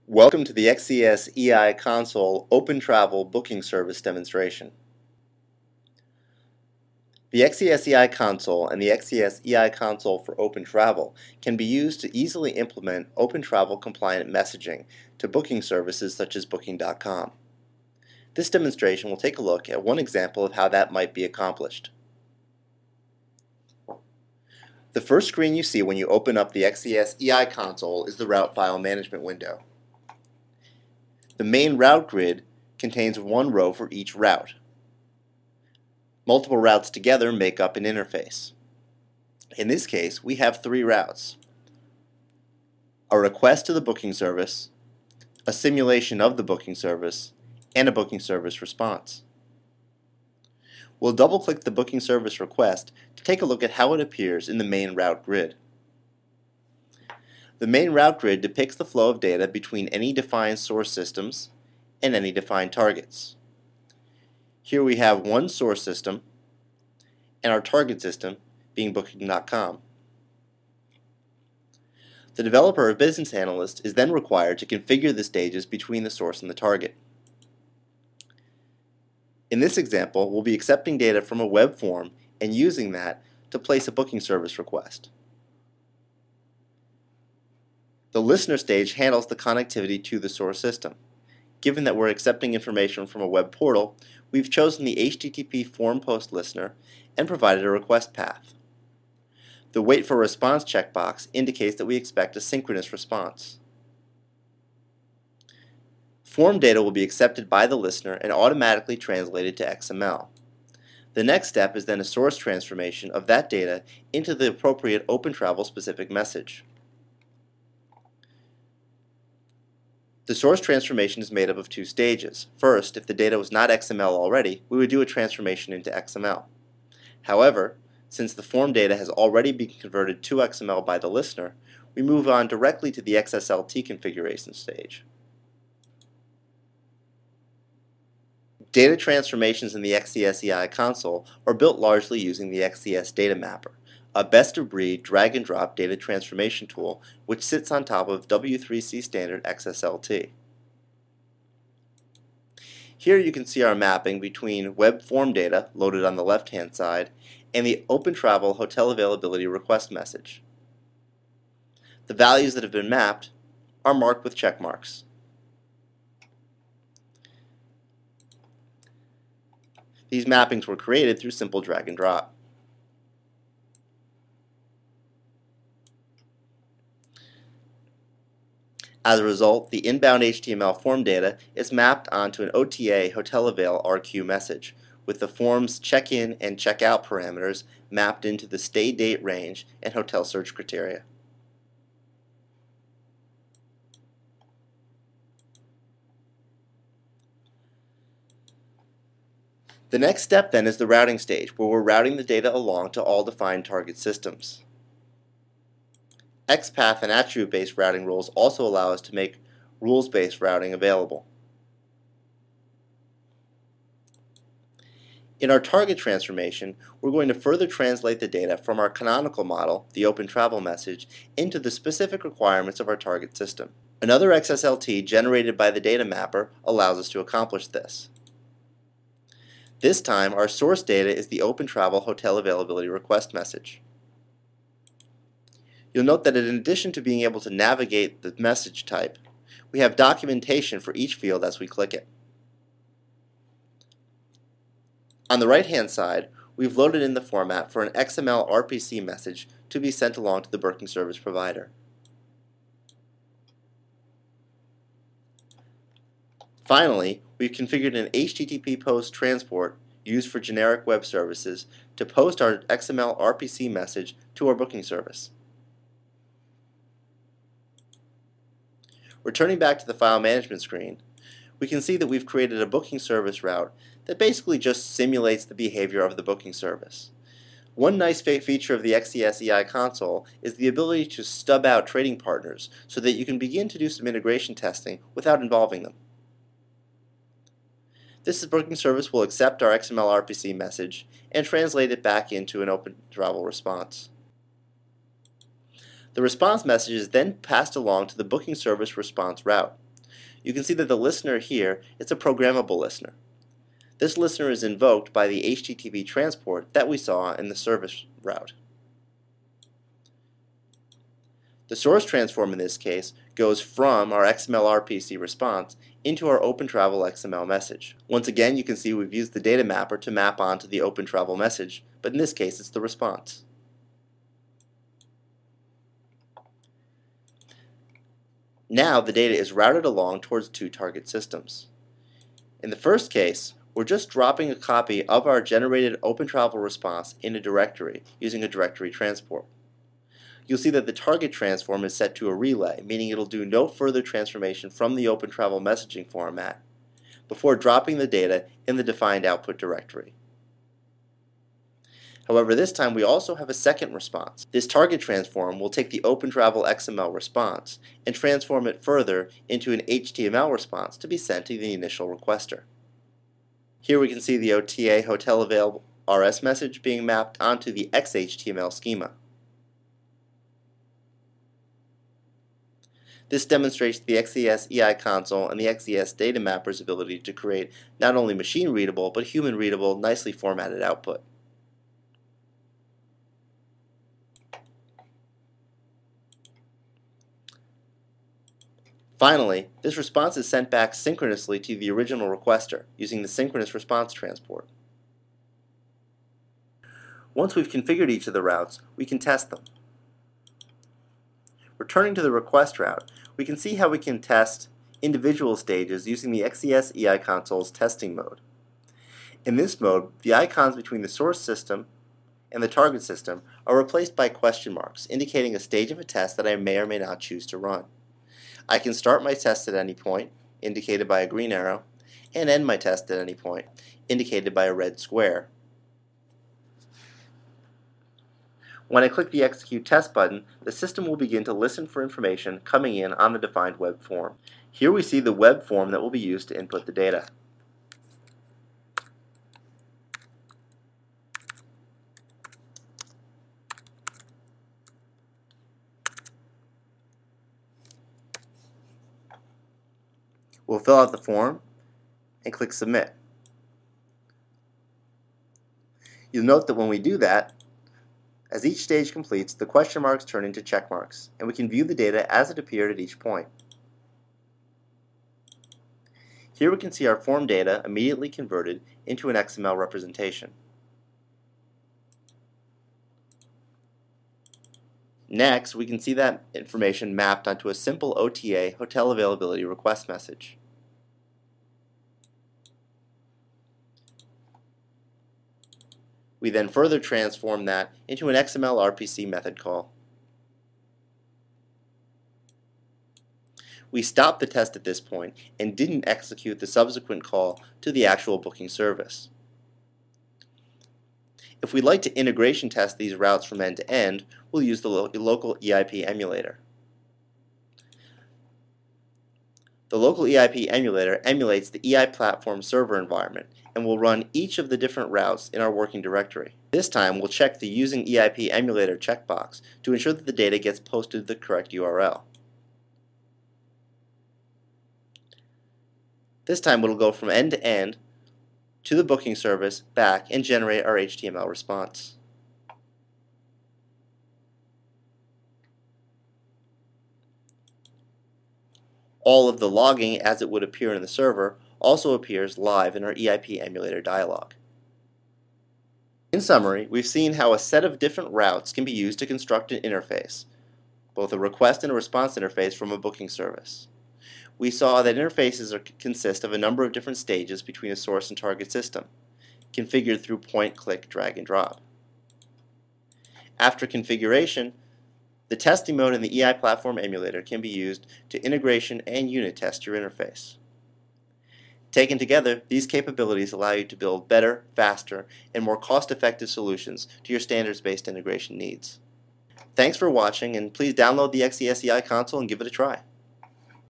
Welcome to the XCS eiConsole OpenTravel Booking Service demonstration. The XCS eiConsole and the XCS eiConsole for OpenTravel can be used to easily implement OpenTravel compliant messaging to booking services such as Booking.com. This demonstration will take a look at one example of how that might be accomplished. The first screen you see when you open up the XCS eiConsole is the Route File Management window. The main route grid contains one row for each route. Multiple routes together make up an interface. In this case, we have three routes: a request to the booking service, a simulation of the booking service, and a booking service response. We'll double-click the booking service request to take a look at how it appears in the main route grid. The main route grid depicts the flow of data between any defined source systems and any defined targets. Here we have one source system and our target system being Booking.com. The developer or business analyst is then required to configure the stages between the source and the target. In this example, we'll be accepting data from a web form and using that to place a booking service request. The listener stage handles the connectivity to the source system. Given that we're accepting information from a web portal, we've chosen the HTTP form post listener and provided a request path. The Wait for Response checkbox indicates that we expect a synchronous response. Form data will be accepted by the listener and automatically translated to XML. The next step is then a source transformation of that data into the appropriate OpenTravel specific message. The source transformation is made up of two stages. First, if the data was not XML already, we would do a transformation into XML. However, since the form data has already been converted to XML by the listener, we move on directly to the XSLT configuration stage. Data transformations in the XCS eiConsole are built largely using the XCS Data Mapper, a best-of-breed drag-and-drop data transformation tool which sits on top of W3C standard XSLT. Here you can see our mapping between web form data, loaded on the left-hand side, and the OpenTravel hotel availability request message. The values that have been mapped are marked with check marks. These mappings were created through simple drag and drop. As a result, the inbound HTML form data is mapped onto an OTA hotel avail RQ message, with the form's check-in and check-out parameters mapped into the stay date range and hotel search criteria. The next step then is the routing stage, where we're routing the data along to all defined target systems. XPath and attribute-based routing rules also allow us to make rules-based routing available. In our target transformation, we're going to further translate the data from our canonical model, the OpenTravel message, into the specific requirements of our target system. Another XSLT generated by the data mapper allows us to accomplish this. This time, our source data is the OpenTravel hotel availability request message. You'll note that in addition to being able to navigate the message type, we have documentation for each field as we click it. On the right-hand side, we've loaded in the format for an XML RPC message to be sent along to the booking service provider. Finally, we've configured an HTTP post transport used for generic web services to post our XML RPC message to our booking service. Returning back to the file management screen, we can see that we've created a booking service route that basically just simulates the behavior of the booking service. One nice feature of the XCS eiConsole is the ability to stub out trading partners so that you can begin to do some integration testing without involving them. This booking service will accept our XML RPC message and translate it back into an OpenTravel response. The response message is then passed along to the booking service response route. You can see that the listener here is a programmable listener. This listener is invoked by the HTTP transport that we saw in the service route. The source transform in this case goes from our XML RPC response into our OpenTravel XML message. Once again, you can see we've used the data mapper to map onto the OpenTravel message, but in this case it's the response. Now the data is routed along towards two target systems. In the first case, we're just dropping a copy of our generated OpenTravel response in a directory using a directory transport. You'll see that the target transform is set to a relay, meaning it'll do no further transformation from the OpenTravel messaging format before dropping the data in the defined output directory. However, this time we also have a second response. This target transform will take the OpenTravel XML response and transform it further into an HTML response to be sent to the initial requester. Here we can see the OTA Hotel Available RS message being mapped onto the XHTML schema. This demonstrates the XES eiConsole and the XES data mapper's ability to create not only machine-readable but human-readable, nicely formatted output. Finally, this response is sent back synchronously to the original requester using the synchronous response transport. Once we've configured each of the routes, we can test them. Returning to the request route, we can see how we can test individual stages using the XES eiConsole's testing mode. In this mode, the icons between the source system and the target system are replaced by question marks, indicating a stage of a test that I may or may not choose to run. I can start my test at any point, indicated by a green arrow, and end my test at any point, indicated by a red square. When I click the Execute Test button, the system will begin to listen for information coming in on the defined web form. Here we see the web form that will be used to input the data. We'll fill out the form and click Submit. You'll note that when we do that, as each stage completes, the question marks turn into check marks, and we can view the data as it appeared at each point. Here we can see our form data immediately converted into an XML representation. Next, we can see that information mapped onto a simple OTA hotel availability request message. We then further transform that into an XML RPC method call. We stopped the test at this point and didn't execute the subsequent call to the actual booking service. If we'd like to integration test these routes from end to end, we'll use the local EIP emulator. The local EIP emulator emulates the EI platform server environment and will run each of the different routes in our working directory. This time we'll check the Using EIP Emulator checkbox to ensure that the data gets posted to the correct URL. This time it'll go from end to end to the booking service, back, and generate our HTML response. All of the logging as it would appear in the server also appears live in our EIP emulator dialog. In summary, we've seen how a set of different routes can be used to construct an interface, both a request and a response interface from a booking service. We saw that interfaces consist of a number of different stages between a source and target system, configured through point, click, drag, and drop. After configuration, the testing mode in the EI Platform emulator can be used to integration and unit test your interface. Taken together, these capabilities allow you to build better, faster, and more cost-effective solutions to your standards-based integration needs. Thanks for watching, and please download the XES eiConsole and give it a try.